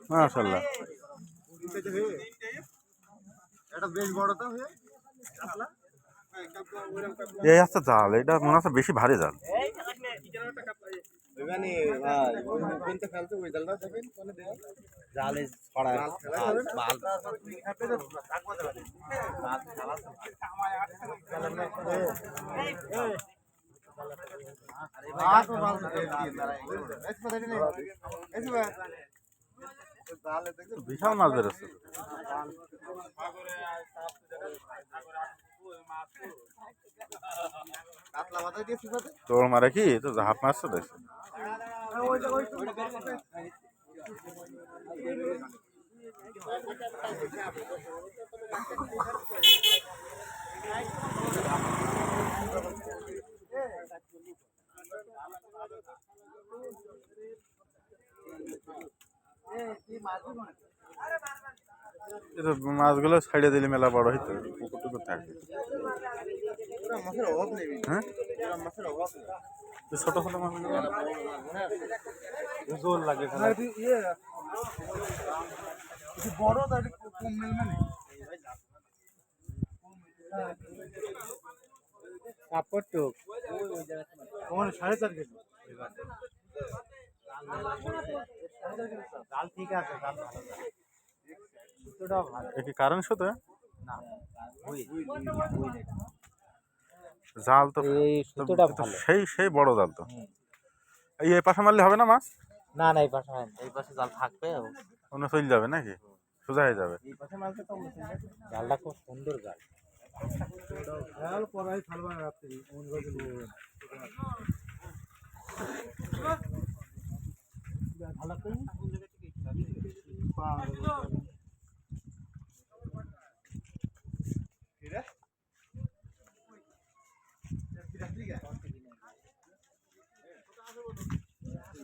মাশাআল্লাহ এটা বেশ বড় তো হয়ে এই আছে জাল, এটা মনে হচ্ছে বেশি ভারী জাল। মানে ভাই কোনটা ফেলতে ওই জালটা দেখেন কোনে দেয় জালে ছড়া বাল বাল বিশাল মাছ বেরোচ্ছে। তোর মারে কি তো হাফ মাছ তো দেখছে। মাছগুলো ছাড়িয়ে দিলে মেলা বড় হইতো, পুকুর টুকুর থাকে। হ্যাঁ ছোট ছোট মাছ জোর লাগে বড় কম মিলবে না কাপড় টুক 4.5 কেজি জাল ঠিক আছে, জাল ভালো সুতোটাও ভালো। কি কারণ শুধু না জাল তো এই সুতোটা ভালো, সেই সেই বড় জাল তো। এই পাশে মারলে হবে না মাছ? না না এই পাশে হয় না, এই পাশে জাল থাকবে অন্য চলে যাবে নাকি, সোজা হয়ে যাবে। এই পাশে মারলে তো জালটা খুব সুন্দর জাল। জাল পরাই ফেলবা রাত্রি কোন গাছে নেবেন ভালো করে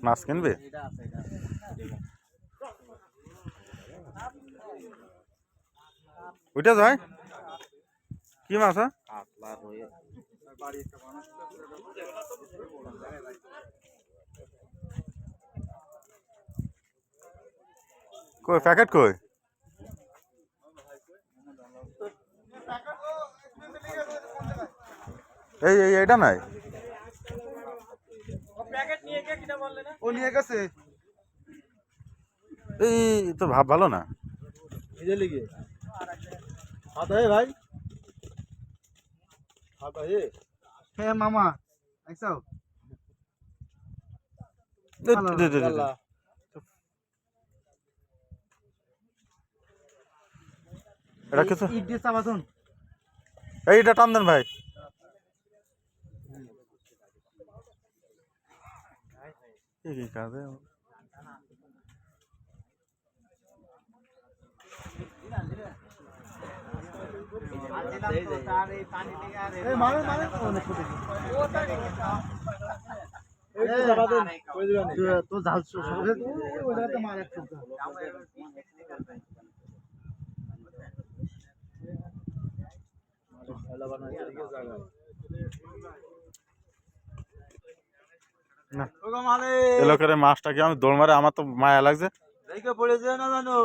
মাছ কিনবে? ওইটা যায় কি মাছ? কই প্যাকেট কই? এই এই এটা নাই, ও নিয়ে গেছে। এই তো ভাব ভালো না। নিজে লিগে হাত হয় ভাই, হাত হয়। হ্যাঁ মামা আইছো এটা কিছু ইট দিয়ে চাবাতুন। এইটা টান দেন ভাই। কি কাজে তো জাল মার মাছটা কি আমি দৌড় মারে, আমার তো মায়া লাগছে। পড়েছে না জানো।